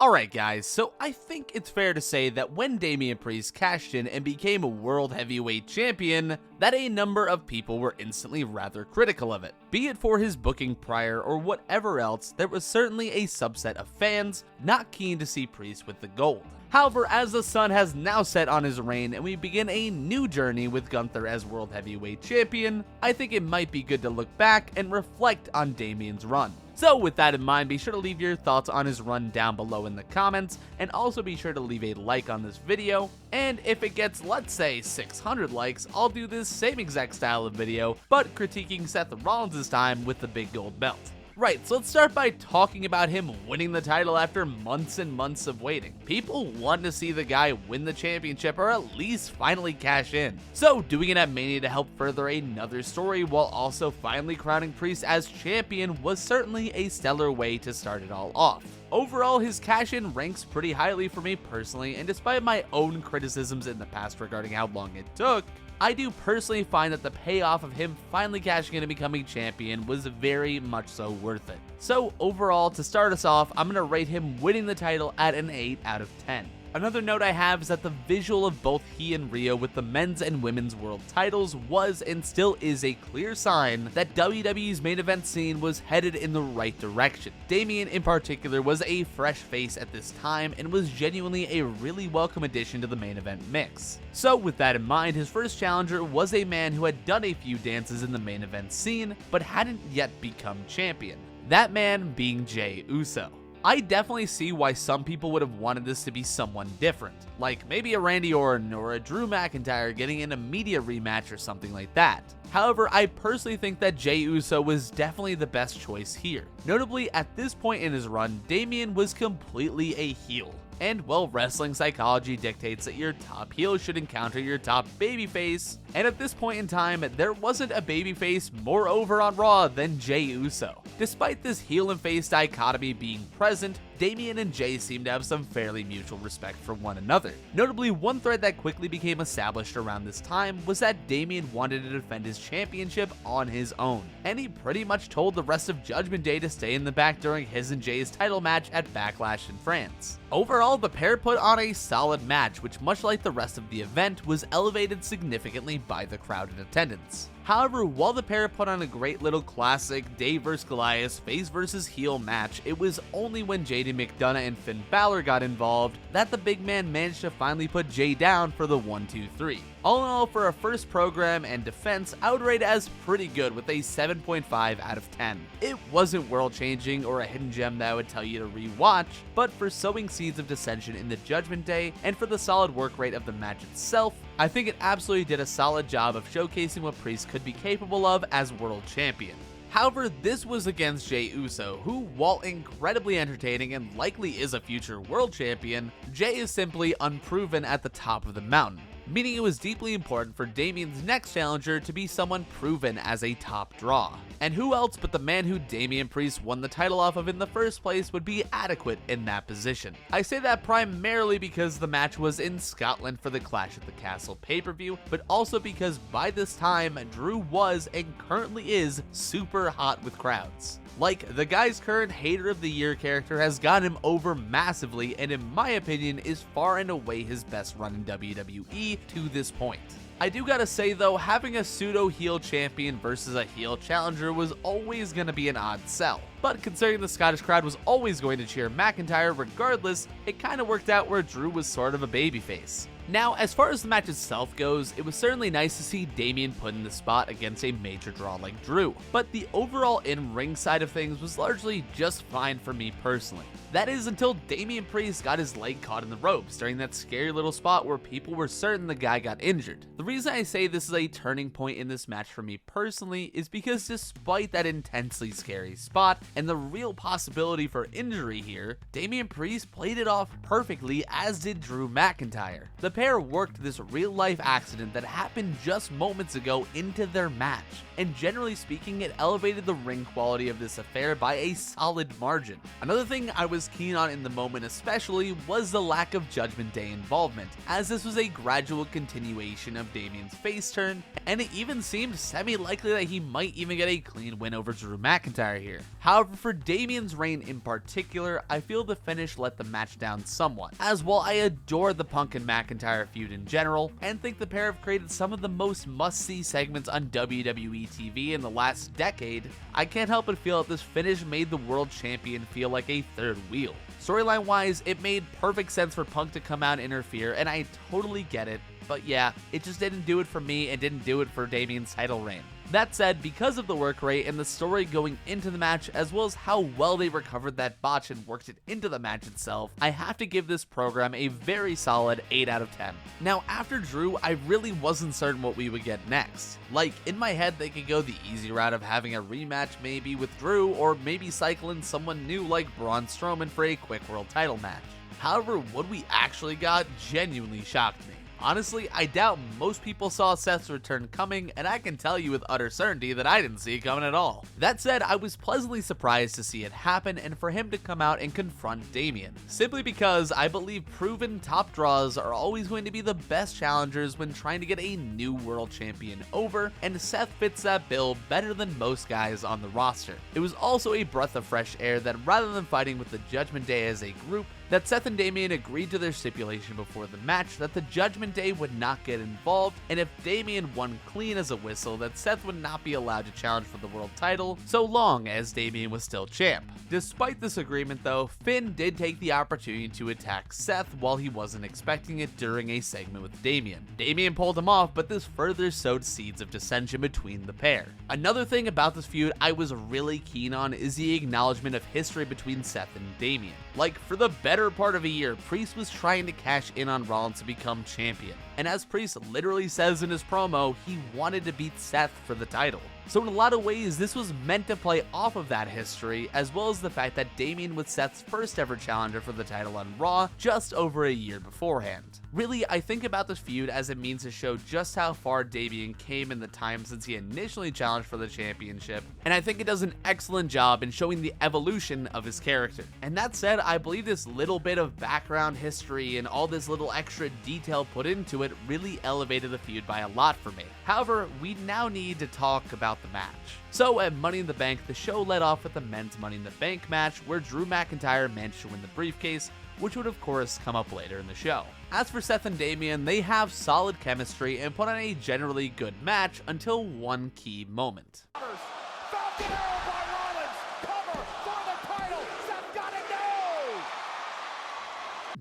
Alright guys, so I think it's fair to say that when Damian Priest cashed in and became a World Heavyweight Champion, that a number of people were instantly rather critical of it. Be it for his booking prior or whatever else, there was certainly a subset of fans not keen to see Priest with the gold. However, as the sun has now set on his reign and we begin a new journey with Gunther as World Heavyweight Champion, I think it might be good to look back and reflect on Damian's run. So with that in mind, be sure to leave your thoughts on his run down below in the comments, and also be sure to leave a like on this video, and if it gets, let's say, 600 likes, I'll do this same exact style of video, but critiquing Seth Rollins this time with the big gold belt. Right, so let's start by talking about him winning the title after months and months of waiting. People want to see the guy win the championship or at least finally cash in. So doing it at Mania to help further another story while also finally crowning Priest as champion was certainly a stellar way to start it all off. Overall, his cash-in ranks pretty highly for me personally, and despite my own criticisms in the past regarding how long it took, I do personally find that the payoff of him finally cashing in and becoming champion was very much so worth it. So overall, to start us off, I'm going to rate him winning the title at an 8 out of 10. Another note I have is that the visual of both he and Rhea with the men's and women's world titles was and still is a clear sign that WWE's main event scene was headed in the right direction. Damian in particular was a fresh face at this time and was genuinely a really welcome addition to the main event mix. So with that in mind, his first challenger was a man who had done a few dances in the main event scene but hadn't yet become champion. That man being Jey Uso. I definitely see why some people would have wanted this to be someone different, like maybe a Randy Orton or a Drew McIntyre getting in a media rematch or something like that. However, I personally think that Jey Uso was definitely the best choice here. Notably, at this point in his run, Damian was completely a heel. And well, wrestling psychology dictates that your top heel should encounter your top babyface, and at this point in time, there wasn't a babyface more over on Raw than Jey Uso. Despite this heel and face dichotomy being present, Damian and Jey seem to have some fairly mutual respect for one another. Notably, one thread that quickly became established around this time was that Damian wanted to defend his championship on his own, and he pretty much told the rest of Judgment Day to stay in the back during his and Jey's title match at Backlash in France. Overall, the pair put on a solid match, which much like the rest of the event, was elevated significantly by the crowd in attendance. However, while the pair put on a great little classic Dave vs. Goliath face versus heel match, it was only when JD McDonough and Finn Balor got involved that the big man managed to finally put Jey down for the 1-2-3. All in all, for a first program and defense, I would rate it as pretty good with a 7.5 out of 10. It wasn't world-changing or a hidden gem that I would tell you to rewatch, but for sowing seeds of dissension in the Judgment Day and for the solid work rate of the match itself, I think it absolutely did a solid job of showcasing what Priest could be capable of as world champion. However, this was against Jey Uso, who, while incredibly entertaining and likely is a future world champion, Jey is simply unproven at the top of the mountain, meaning it was deeply important for Damian's next challenger to be someone proven as a top draw. And who else but the man who Damian Priest won the title off of in the first place would be adequate in that position. I say that primarily because the match was in Scotland for the Clash at the Castle pay-per-view, but also because by this time, Drew was and currently is super hot with crowds. Like, the guy's current Hater of the Year character has gotten him over massively, and in my opinion is far and away his best run in WWE to this point. I do gotta say though, having a pseudo heel champion versus a heel challenger was always gonna be an odd sell. But considering the Scottish crowd was always going to cheer McIntyre regardless, it kinda worked out where Drew was sort of a babyface. Now, as far as the match itself goes, it was certainly nice to see Damian put in the spot against a major draw like Drew, but the overall in-ring side of things was largely just fine for me personally. That is until Damian Priest got his leg caught in the ropes during that scary little spot where people were certain the guy got injured. The reason I say this is a turning point in this match for me personally is because despite that intensely scary spot and the real possibility for injury here, Damian Priest played it off perfectly, as did Drew McIntyre. The pair worked this real-life accident that happened just moments ago into their match, and generally speaking, it elevated the ring quality of this affair by a solid margin. Another thing I was keen on in the moment especially was the lack of Judgment Day involvement, as this was a gradual continuation of Damian's face turn, and it even seemed semi-likely that he might even get a clean win over Drew McIntyre here. However, for Damian's reign in particular, I feel the finish let the match down somewhat, as while I adore the Punk and McIntyre feud in general, and think the pair have created some of the most must-see segments on WWE TV in the last decade, I can't help but feel that this finish made the world champion feel like a third wheel. Storyline wise, it made perfect sense for Punk to come out and interfere, and I totally get it, but yeah, it just didn't do it for me and didn't do it for Damian's title reign. That said, because of the work rate and the story going into the match, as well as how well they recovered that botch and worked it into the match itself, I have to give this program a very solid 8 out of 10. Now, after Drew, I really wasn't certain what we would get next. Like, in my head, they could go the easy route of having a rematch maybe with Drew, or maybe cycle in someone new like Braun Strowman for a quick world title match. However, what we actually got genuinely shocked me. Honestly, I doubt most people saw Seth's return coming, and I can tell you with utter certainty that I didn't see it coming at all. That said, I was pleasantly surprised to see it happen and for him to come out and confront Damian, simply because I believe proven top draws are always going to be the best challengers when trying to get a new world champion over, and Seth fits that bill better than most guys on the roster. It was also a breath of fresh air that rather than fighting with the Judgment Day as a group, that Seth and Damian agreed to their stipulation before the match that the Judgment Day would not get involved, and if Damian won clean as a whistle, that Seth would not be allowed to challenge for the world title so long as Damian was still champ. Despite this agreement though, Finn did take the opportunity to attack Seth while he wasn't expecting it during a segment with Damian. Damian pulled him off, but this further sowed seeds of dissension between the pair. Another thing about this feud I was really keen on is the acknowledgement of history between Seth and Damian. Like, for the better part of a year, Priest was trying to cash in on Rollins to become champion, and as Priest literally says in his promo, he wanted to beat Seth for the title. So in a lot of ways, this was meant to play off of that history, as well as the fact that Damian was Seth's first ever challenger for the title on Raw just over a year beforehand. Really, I think about this feud as it means to show just how far Damian came in the time since he initially challenged for the championship, and I think it does an excellent job in showing the evolution of his character. And that said, I believe this little bit of background history and all this little extra detail put into it really elevated the feud by a lot for me. However, we now need to talk about the match. So at Money in the Bank, the show led off with the men's Money in the Bank match where Drew McIntyre managed to win the briefcase, which would of course come up later in the show. As for Seth and Damian, they have solid chemistry and put on a generally good match until one key moment. Falcon arrow by Rollins. Cover for the title. Seth got it. No!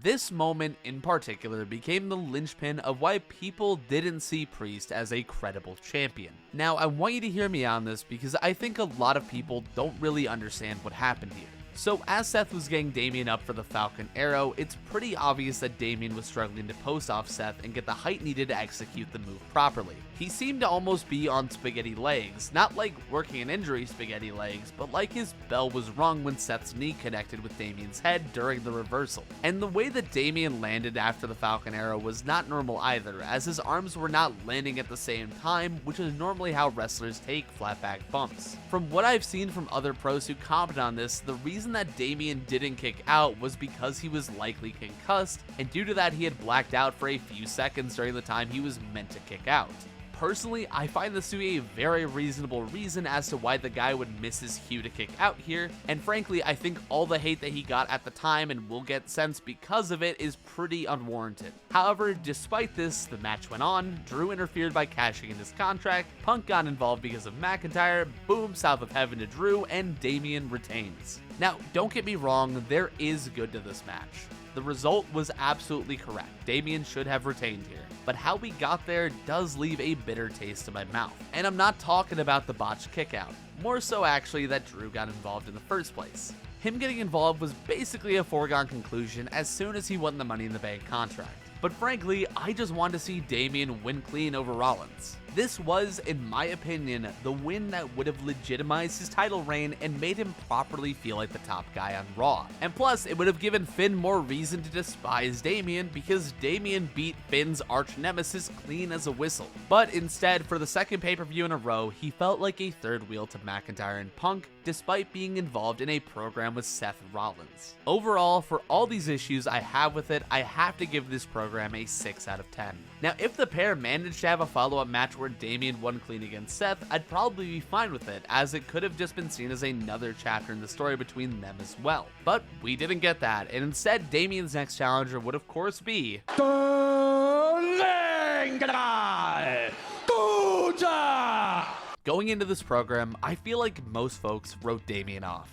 This moment in particular became the linchpin of why people didn't see Priest as a credible champion. Now, I want you to hear me on this because I think a lot of people don't really understand what happened here. So as Seth was getting Damian up for the Falcon Arrow, it's pretty obvious that Damian was struggling to post off Seth and get the height needed to execute the move properly. He seemed to almost be on spaghetti legs, not like working an injury spaghetti legs, but like his bell was rung when Seth's knee connected with Damian's head during the reversal. And the way that Damian landed after the Falcon Arrow was not normal either, as his arms were not landing at the same time, which is normally how wrestlers take flat back bumps. From what I've seen from other pros who comment on this, the reason that Damian didn't kick out was because he was likely concussed, and due to that he had blacked out for a few seconds during the time he was meant to kick out. Personally, I find this to be a very reasonable reason as to why the guy would miss his cue to kick out here, and frankly, I think all the hate that he got at the time and will get since because of it is pretty unwarranted. However, despite this, the match went on, Drew interfered by cashing in his contract, Punk got involved because of McIntyre, boom, south of heaven to Drew, and Damian retains. Now, don't get me wrong, there is good to this match. The result was absolutely correct. Damian should have retained here. But how we got there does leave a bitter taste in my mouth. And I'm not talking about the botched kickout. More so actually that Drew got involved in the first place. Him getting involved was basically a foregone conclusion as soon as he won the Money in the Bank contract. But frankly, I just wanted to see Damian win clean over Rollins. This was, in my opinion, the win that would have legitimized his title reign and made him properly feel like the top guy on Raw. And plus, it would have given Finn more reason to despise Damian because Damian beat Finn's arch nemesis clean as a whistle. But instead, for the second pay-per-view in a row, he felt like a third wheel to McIntyre and Punk, despite being involved in a program with Seth Rollins. Overall, for all these issues I have with it, I have to give this program a 6 out of 10. Now, if the pair managed to have a follow-up match where Damian won clean against Seth, I'd probably be fine with it, as it could have just been seen as another chapter in the story between them as well. But we didn't get that, and instead, Damian's next challenger would of course be Going into this program, I feel like most folks wrote Damian off.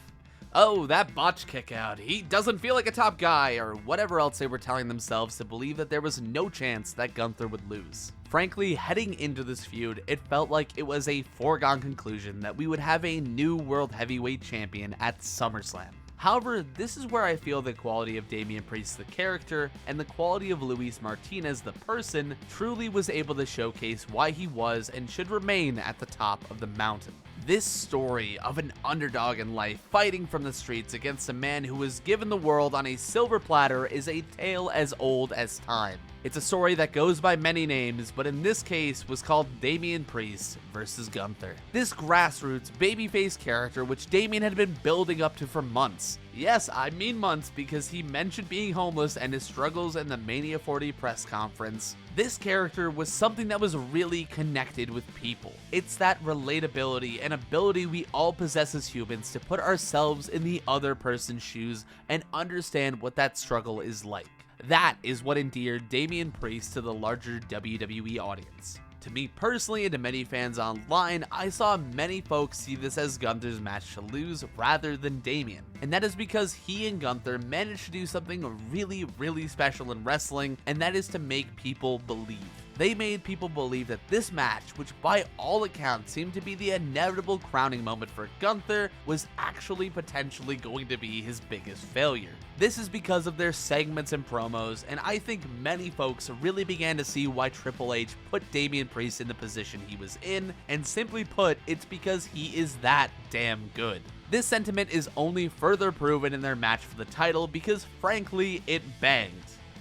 Oh, that botch kickout, he doesn't feel like a top guy, or whatever else they were telling themselves to believe that there was no chance that Gunther would lose. Frankly, heading into this feud, it felt like it was a foregone conclusion that we would have a new World Heavyweight Champion at SummerSlam. However, this is where I feel the quality of Damian Priest the character and the quality of Luis Martinez the person truly was able to showcase why he was and should remain at the top of the mountain. This story of an underdog in life fighting from the streets against a man who was given the world on a silver platter is a tale as old as time. It's a story that goes by many names, but in this case was called Damian Priest versus Gunther. This grassroots babyface character which Damian had been building up to for months. Yes, I mean months, because he mentioned being homeless and his struggles in the Mania 40 press conference. This character was something that was really connected with people. It's that relatability and ability we all possess as humans to put ourselves in the other person's shoes and understand what that struggle is like. That is what endeared Damian Priest to the larger WWE audience. To me personally and to many fans online, I saw many folks see this as Gunther's match to lose rather than Damian. And that is because he and Gunther managed to do something really special in wrestling, and that is to make people believe. They made people believe that this match, which by all accounts seemed to be the inevitable crowning moment for Gunther, was actually potentially going to be his biggest failure. This is because of their segments and promos, and I think many folks really began to see why Triple H put Damian Priest in the position he was in, and simply put, it's because he is that damn good. This sentiment is only further proven in their match for the title because frankly, it banged.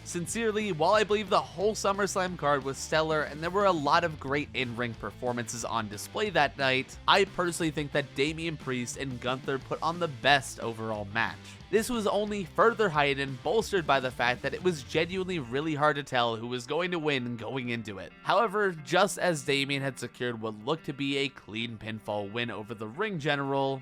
Sincerely, while I believe the whole SummerSlam card was stellar and there were a lot of great in-ring performances on display that night, I personally think that Damian Priest and Gunther put on the best overall match. This was only further heightened, bolstered by the fact that it was genuinely really hard to tell who was going to win going into it. However, just as Damian had secured what looked to be a clean pinfall win over the ring general,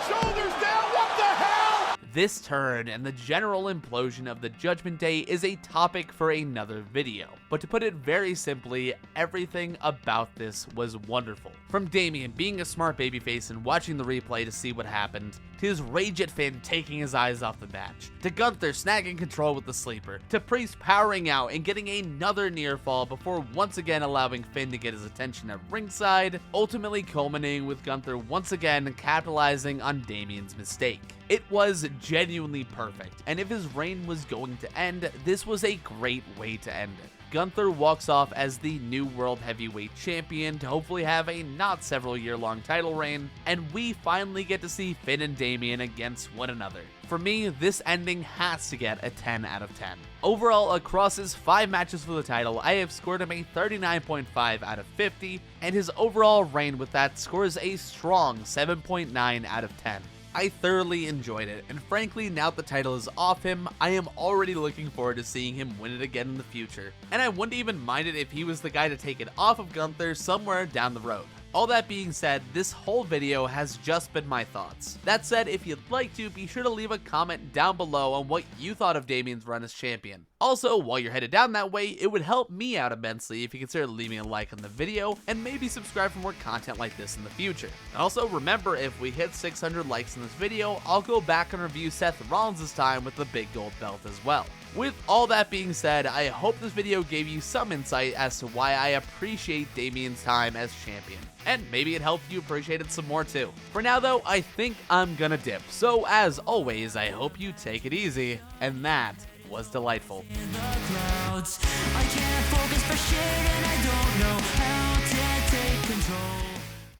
Shoulders down, what the hell? This turn and the general implosion of the Judgment Day is a topic for another video. But to put it very simply, everything about this was wonderful. From Damian being a smart babyface and watching the replay to see what happened, to his rage at Finn taking his eyes off the match, to Gunther snagging control with the sleeper, to Priest powering out and getting another near fall before once again allowing Finn to get his attention at ringside, ultimately culminating with Gunther once again capitalizing on Damian's mistake. It was genuinely perfect, and if his reign was going to end, this was a great way to end it. Gunther walks off as the new World Heavyweight Champion to hopefully have a not several year long title reign, and we finally get to see Finn and Damian against one another. For me, this ending has to get a 10 out of 10. Overall, across his 5 matches for the title, I have scored him a 39.5 out of 50, and his overall reign with that scores a strong 7.9 out of 10. I thoroughly enjoyed it, and frankly, now that the title is off him, I am already looking forward to seeing him win it again in the future. And I wouldn't even mind it if he was the guy to take it off of Gunther somewhere down the road. All that being said, this whole video has just been my thoughts. That said, if you'd like to, be sure to leave a comment down below on what you thought of Damian's run as champion. Also, while you're headed down that way, it would help me out immensely if you consider leaving a like on the video and maybe subscribe for more content like this in the future. And also remember, if we hit 600 likes in this video, I'll go back and review Seth Rollins' time with the big gold belt as well. With all that being said, I hope this video gave you some insight as to why I appreciate Damian's time as champion. And maybe it helped you appreciate it some more too. For now though, I think I'm gonna dip. So as always, I hope you take it easy, and that was Dylightful. In the clouds, I can't focus for shit and I don't know how to take control.